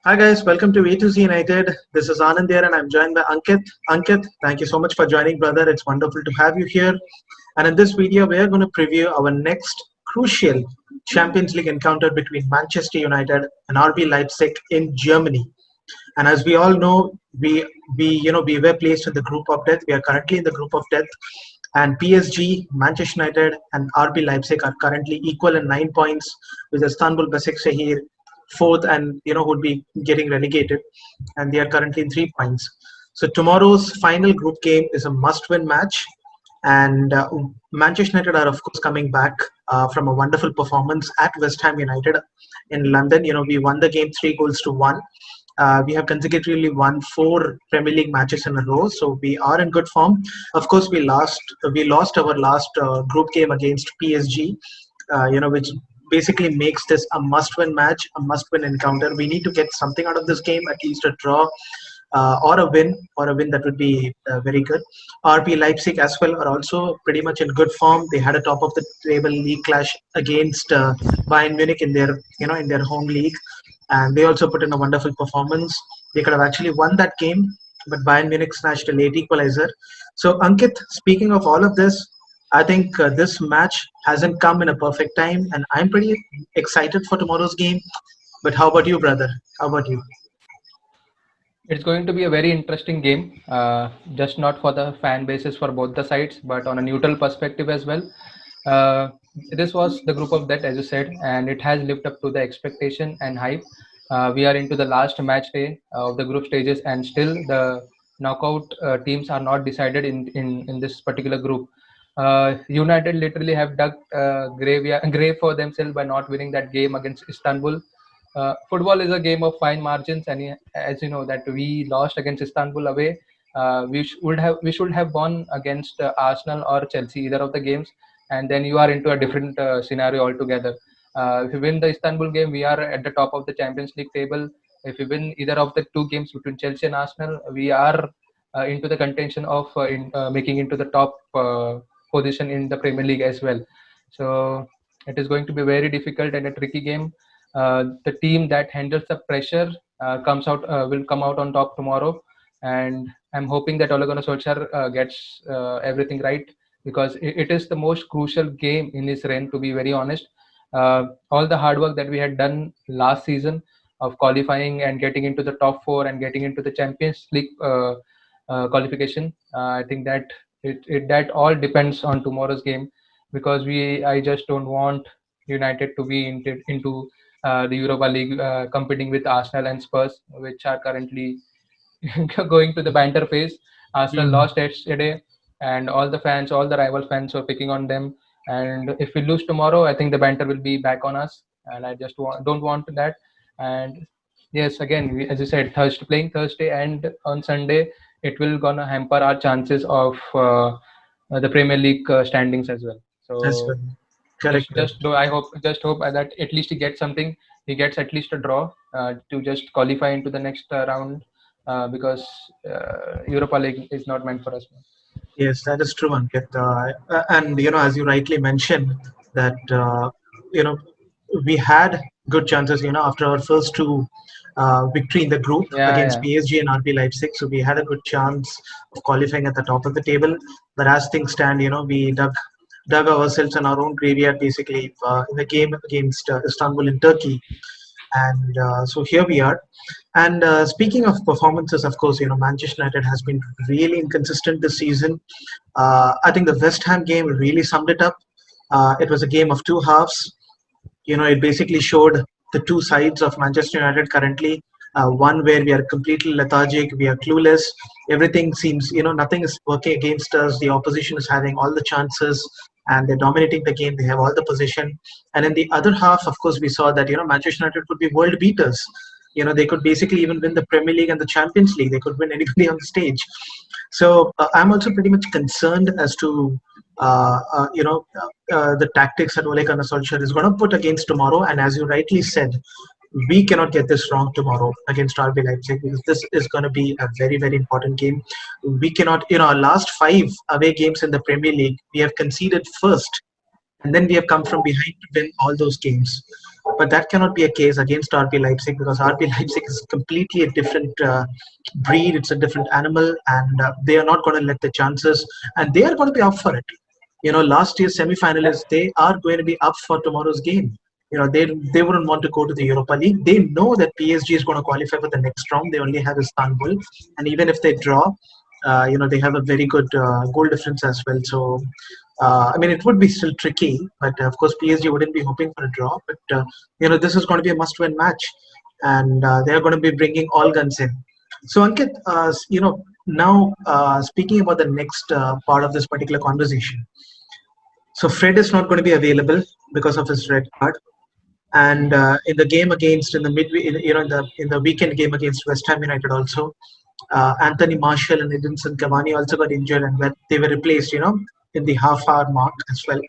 Hi guys, welcome to A to Z United. This is Anand here and I'm joined by Ankit. Ankit, thank you so much for joining, brother. It's wonderful to have you here. And in this video, we are going to preview our next crucial Champions League encounter between Manchester United and RB Leipzig in Germany. And as we all know, we were placed in the group of death. We are currently in the group of death, and PSG, Manchester United, and RB Leipzig are currently equal in 9 points, with Istanbul Basaksehir fourth, and would be getting relegated, and they are currently in 3 points. So tomorrow's final group game is a must-win match, and Manchester United are of course coming back from a wonderful performance at West Ham United in London. We won the game 3 goals to 1. We have consecutively won 4 Premier League matches in a row, so we are in good form. Of course, we lost our last group game against PSG, which basically makes this a must-win match, a must-win encounter. We need to get something out of this game, at least a draw. Or a win that would be very good. RB Leipzig as well are also pretty much in good form. They had a top of the table league clash against Bayern Munich in their home league, and they also put in a wonderful performance. They could have actually won that game, but Bayern Munich snatched a late equalizer. So, Ankit, speaking of all of this, I think this match hasn't come in a perfect time, and I'm pretty excited for tomorrow's game. But how about you, brother? How about you? It's going to be a very interesting game, just not for the fan bases for both the sides, but on a neutral perspective as well. Uh, this was the group of that, as you said, and it has lived up to the expectation and hype. We are into the last match day of the group stages, and still the knockout teams are not decided in this particular group. United literally have dug grave for themselves by not winning that game against Istanbul. Football is a game of fine margins, and as you know that we lost against Istanbul away. We should have won against Arsenal or Chelsea, either of the games, and then you are into a different scenario altogether. If you win the Istanbul game, we are at the top of the Champions League table. If we win either of the two games between Chelsea and Arsenal, we are into the contention of making into the top position in the Premier League as well. So it is going to be very difficult and a tricky game. The team that handles the pressure will come out on top tomorrow, and I'm hoping that Ole Gunnar Solskjaer gets everything right, because it is the most crucial game in his reign. To be very honest, all the hard work that we had done last season of qualifying and getting into the top four and getting into the Champions League qualification, I think that that all depends on tomorrow's game, because I just don't want United to be into the Europa League, competing with Arsenal and Spurs, which are currently going to the banter phase. Arsenal Hmm. lost yesterday, and all the rival fans were picking on them. And if we lose tomorrow, I think the banter will be back on us, and I just don't want that. And yes, again, as you said, playing Thursday and on Sunday, it will gonna hamper our chances of the Premier League standings as well. That's So good. Correct, correct. I hope that at least he gets something. He gets at least a draw to just qualify into the next round, because Europa League is not meant for us. Yes, that is true, Ankit. And as you rightly mentioned, that you know, we had good chances. After our first two victory in the group Yeah, against yeah. PSG and RB Leipzig, so we had a good chance of qualifying at the top of the table. But as things stand, we dug ourselves in our own graveyard basically in the game against Istanbul in Turkey, and so here we are. And speaking of performances, of course, Manchester United has been really inconsistent this season. I think the West Ham game really summed it up. It was a game of two halves. It basically showed the two sides of Manchester United currently. One where we are completely lethargic, we are clueless. Everything seems, nothing is working against us. The opposition is having all the chances and they're dominating the game. They have all the position. And in the other half, of course, we saw that, Manchester United could be world beaters. They could basically even win the Premier League and the Champions League. They could win anybody on the stage. So I'm also pretty much concerned as to the tactics that Ole Gunnar Solskjaer is going to put against tomorrow. And as you rightly said, we cannot get this wrong tomorrow against RB Leipzig, because this is going to be a very, very important game. We cannot, our last 5 away games in the Premier League, we have conceded first, and then we have come from behind to win all those games. but that cannot be a case against RB Leipzig because RB Leipzig is completely a different breed. It's a different animal, and they are not going to let the chances, and they are going to be up for it. Last year's Yeah. semi-finalists, they are going to be up for tomorrow's game. They wouldn't want to go to the Europa League. They know that PSG is going to qualify for the next round. They only have Istanbul, and even if they draw, they have a very good goal difference as well. So, I mean, it would be still tricky, but of course, PSG wouldn't be hoping for a draw. But this is going to be a must-win match, and they are going to be bringing all guns in. So, Ankit, now speaking about the next part of this particular conversation. So Fred is not going to be available because of his red card, and in the game against in the midweek, in the weekend game against West Ham United also, Anthony Martial and Edinson Cavani also got injured, and they were replaced, in the half-hour mark as well.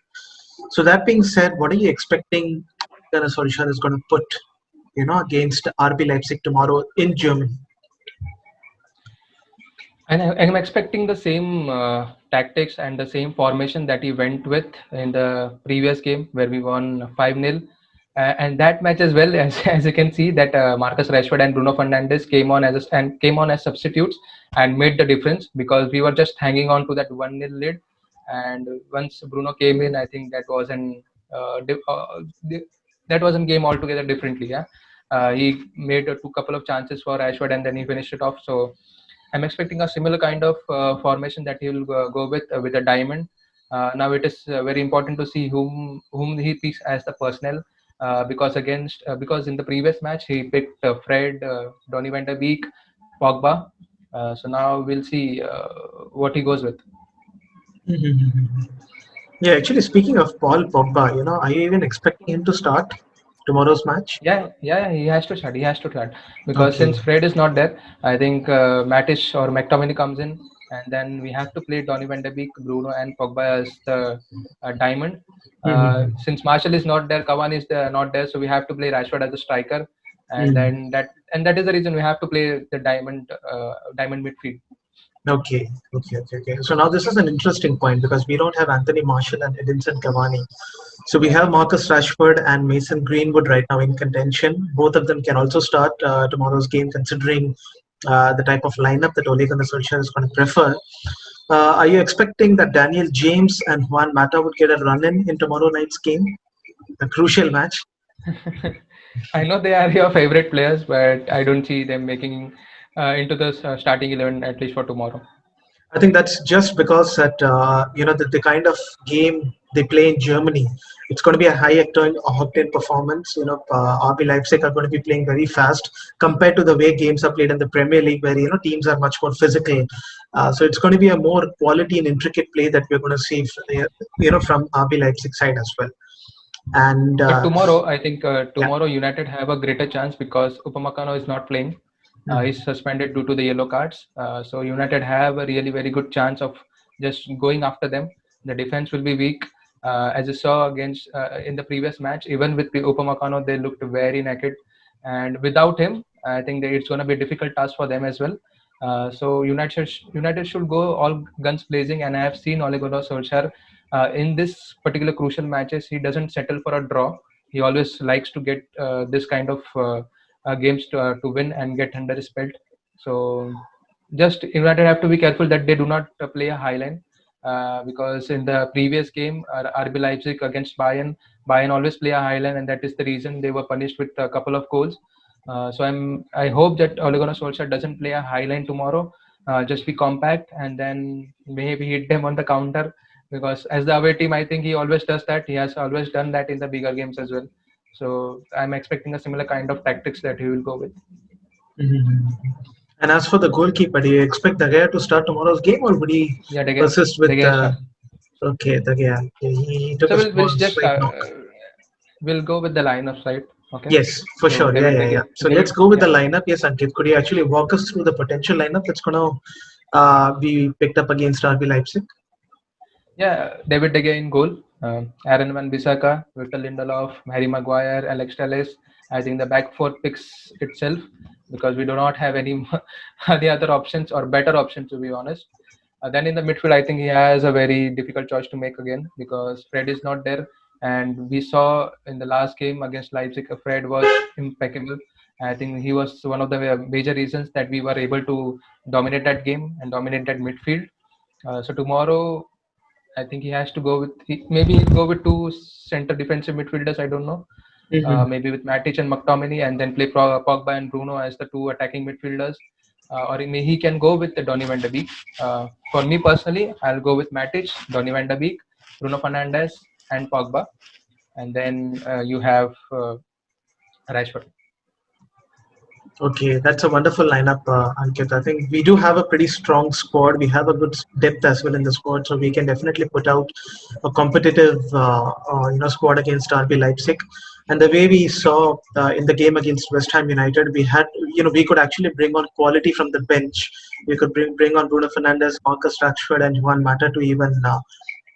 So that being said, what are you expecting? Gunnar Solskjaer is going to put, against RB Leipzig tomorrow in Germany. And I'm expecting the same tactics and the same formation that he went with in the previous game where we won 5-0. And that match as well, as you can see, that Marcus Rashford and Bruno Fernandes came on as substitutes and made the difference because we were just hanging on to that 1-0 lead. And once Bruno came in, I think that was that was a game altogether differently. Yeah, he made a couple of chances for Rashford and then he finished it off. So I'm expecting a similar kind of formation that he will go with a diamond. Now it is very important to see whom he picks as the personnel because in the previous match he picked Fred, Donny van der Beek, Pogba. So now we'll see what he goes with. Yeah, actually, speaking of Paul Pogba, are you even expecting him to start tomorrow's match? Yeah, he has to start. He has to start because Okay. since Fred is not there, I think Matic or McTominay comes in, and then we have to play Donny van der Beek, Bruno, and Pogba as the diamond. Since Marshall is not there, Cavani is not there, so we have to play Rashford as a striker, and then that is the reason we have to play the diamond midfield. Okay. So now this is an interesting point because we don't have Anthony Martial and Edinson Cavani. So we Yeah. have Marcus Rashford and Mason Greenwood right now in contention. Both of them can also start tomorrow's game, considering the type of lineup that Ole Gunnar Solskjaer is going to prefer. Are you expecting that Daniel James and Juan Mata would get a run in tomorrow night's game, a crucial match? I know they are your favorite players, but I don't see them making into the starting 11 at least for tomorrow. I think that's just because that the kind of game they play in Germany, it's going to be a high octane performance. RB Leipzig are going to be playing very fast compared to the way games are played in the Premier League, where teams are much more physical. So it's going to be a more quality and intricate play that we're going to see, from RB Leipzig side as well. And But tomorrow, I think tomorrow United have a greater chance because Upamecano is not playing. He's suspended due to the yellow cards. So United have a really very good chance of just going after them. The defense will be weak. As you saw against in the previous match, even with the Upamecano, they looked very naked. And without him, I think that it's going to be a difficult task for them as well. So United should go all guns blazing. And I have seen Ole Gunnar Solskjaer in this particular crucial matches. He doesn't settle for a draw. He always likes to get this kind of games to win and get under his belt. So just United have to be careful that they do not play a high line because in the previous game RB Leipzig against Bayern always play a high line, and that is the reason they were punished with a couple of goals. So I hope that Ole Gunnar Solskjaer doesn't play a high line tomorrow. Just be compact and then maybe hit them on the counter, because as the away team, I think he always does that. He has always done that in the bigger games as well. So I'm expecting a similar kind of tactics that he will go with. And as for the goalkeeper, do you expect De Gea to start tomorrow's game, or would he Yeah, De Gea, persist with? De Gea start. Okay, De Gea. He took So a we'll small just straight knock. we'll go with the lineup, right? Okay. Yes, for So sure. David De Yeah. Gea. So let's go with the Yeah. lineup. Yes, Ankit, could you actually walk us through the potential lineup that's going to be picked up against RB Leipzig? Yeah, David De Gea in goal. Aaron Van Bissaka, Victor Lindelof, Harry Maguire, Alex Telles. I think the back four picks itself because we do not have any any other options or better options, to be honest. Then in the midfield, I think he has a very difficult choice to make again because Fred is not there And we saw in the last game against Leipzig, Fred was impeccable. I think he was one of the major reasons that we were able to dominate that game and dominate that midfield. So tomorrow, I think he has to go with maybe he'll go with two center defensive midfielders. I don't know. Mhm. Maybe with Matic and McTominay, and then play Pogba and Bruno as the two attacking midfielders. Or he can go with the Donny van de Beek. For me personally, I'll go with Matic, Donny van de Beek, Bruno Fernandes, and Pogba. And then you have Rashford. Okay, that's a wonderful lineup, Ankit. I think we do have a pretty strong squad. We have a good depth as well in the squad, so we can definitely put out a competitive, squad against RB Leipzig. And the way we saw in the game against West Ham United, we had, we could actually bring on quality from the bench. We could bring on Bruno Fernandes, Marcus Rashford, and Juan Mata to even,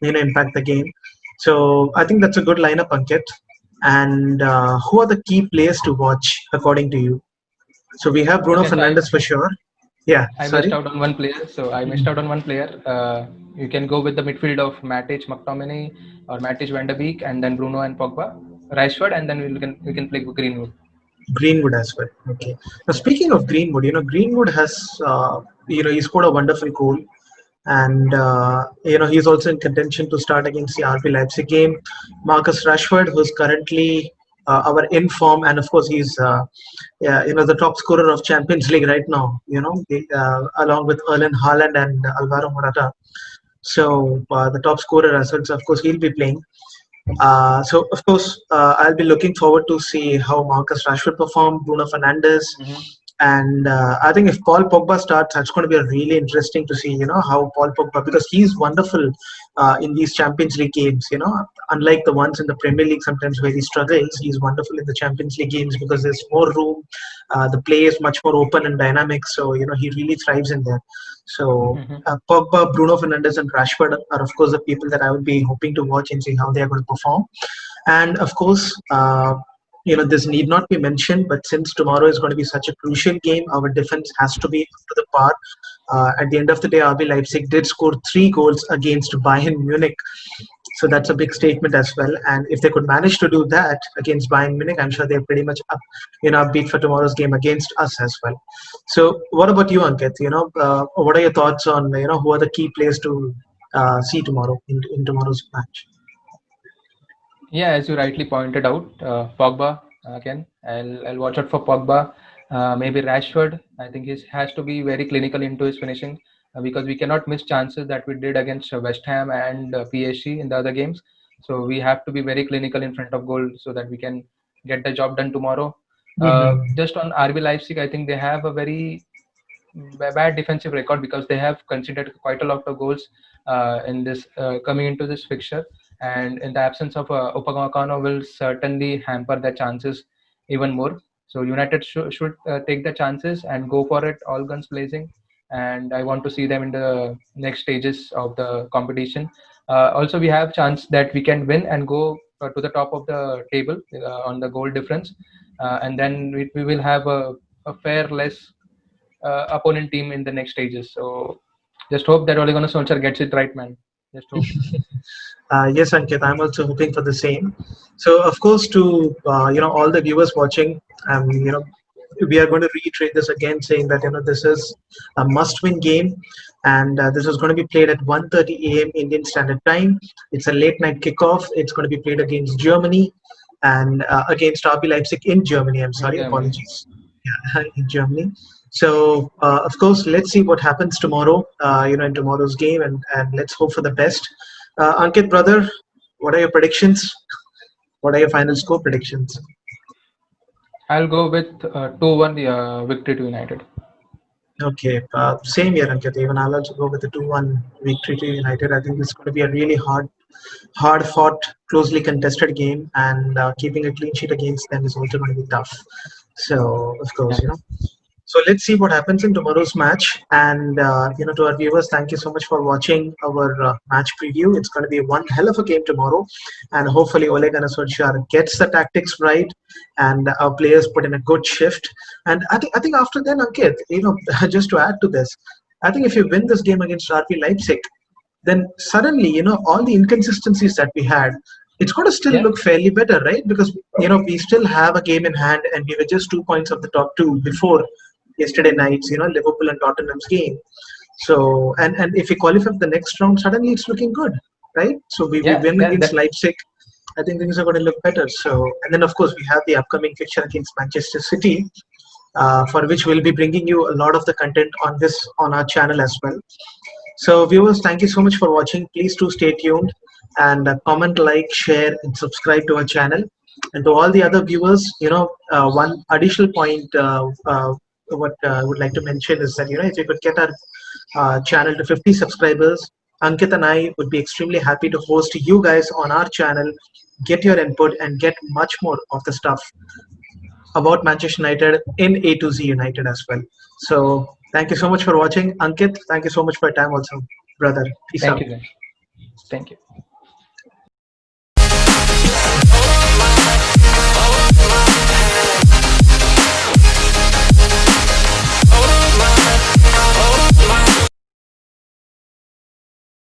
impact the game. So I think that's a good lineup, Ankit. And who are the key players to watch according to you? So we have Bruno Okay, so Fernandes for sure. Yeah, I missed sorry. out on one player. So I missed out on one player. You can go with the midfield of Matic, McTominay, or Matic, Van de Beek, and then Bruno and Pogba, Rashford, and then we can play Greenwood. Greenwood as well. Okay. Now Yeah. speaking of Greenwood, Greenwood has, he scored a wonderful goal, and he's also in contention to start against the RB Leipzig game. Marcus Rashford, who's currently our in form, and of course he's the top scorer of Champions League right now. Along with Erling Haaland and Alvaro Morata. So the top scorer as well. So of course he'll be playing. So of course, I'll be looking forward to see how Marcus Rashford perform, Bruno Fernandes, Mhm. and I think if Paul Pogba starts, that's going to be a really interesting to see. How Paul Pogba, because he's wonderful in these Champions League games. Unlike the ones in the Premier League sometimes where he struggles, he's wonderful in the Champions League games because there's more room. The play is much more open and dynamic, so he really thrives in there. So Mhm. Pogba, Bruno Fernandes, and Rashford are of course the people that I would be hoping to watch and see how they are going to perform. And of course, this need not be mentioned, but since tomorrow is going to be such a crucial game, our defense has to be up to the par. At the end of the day, RB Leipzig did score 3 goals against Bayern Munich. So that's a big statement as well. And if they could manage to do that against Bayern Munich, I'm sure they're pretty much upbeat for tomorrow's game against us as well. So what about you, Ankit? What are your thoughts on, who are the key players to see tomorrow in tomorrow's match? Yeah, as you rightly pointed out, Pogba again. I'll watch out for Pogba. Maybe Rashford. I think he has to be very clinical into his finishing because we cannot miss chances that we did against West Ham and PSG in the other games. So we have to be very clinical in front of goal so that we can get the job done tomorrow. Mhm. Just on RB Leipzig, I think they have a very bad defensive record because they have conceded quite a lot of goals in this coming into this fixture, and in the absence of Upamecano will certainly hamper their chances even more. So United should take the chances and go for it, all guns blazing. And I want to see them in the next stages of the competition. Also, we have chance that we can win and go to the top of the table on the goal difference, and then we will have a fair less opponent team in the next stages. So just hope that Ole Gunnar Solskjaer gets it right, man. Just hope. Yes, Ankit, I'm also hoping for the same. So, of course, to all the viewers watching, we are going to reiterate this again, saying that this is a must-win game, and this is going to be played at 1:30 a.m. Indian Standard Time. It's a late-night kickoff. It's going to be played against Germany and against RB Leipzig in Germany. I'm In sorry, Germany. apologies. Yeah, in Germany. So, of course, let's see what happens tomorrow. In tomorrow's game, and let's hope for the best. Ankit, brother, what are your predictions? What are your final score predictions? I'll go with 2-1 victory to United. Okay, same here, Ankit. Even I'll also go with the 2-1 victory to United. I think it's going to be a really hard fought, closely contested game, and keeping a clean sheet against them is also going to be tough. So, of course, Yeah. So let's see what happens in tomorrow's match. And to our viewers, thank you so much for watching our match preview. It's going to be one hell of a game tomorrow, and hopefully Ole Gunnar Solskjaer gets the tactics right, and our players put in a good shift. And I think after then, Ankit, just to add to this, I think if you win this game against RB Leipzig, then suddenly all the inconsistencies that we had. it's going to still Yeah. look fairly better, right? Because we still have a game in hand, and we were just 2 points of the top two before yesterday night's Liverpool and Tottenham's game. So and if we qualify for the next round, suddenly it's looking good, right? So we Yeah, win against that Leipzig. I think things are going to look better. So, and then of course we have the upcoming fixture against Manchester City, for which we'll be bringing you a lot of the content on our channel as well. So viewers, thank you so much for watching. Please do stay tuned and comment, like, share, and subscribe to our channel. And to all the other viewers, one additional point what I would like to mention is that if we could get our channel to 50 subscribers, Ankit and I would be extremely happy to host you guys on our channel, get your input, and get much more of the stuff about Manchester United in A to Z United as well. So thank you so much for watching. Ankit, thank you so much for your time also, brother. Peace thank out. you guys. Thank you.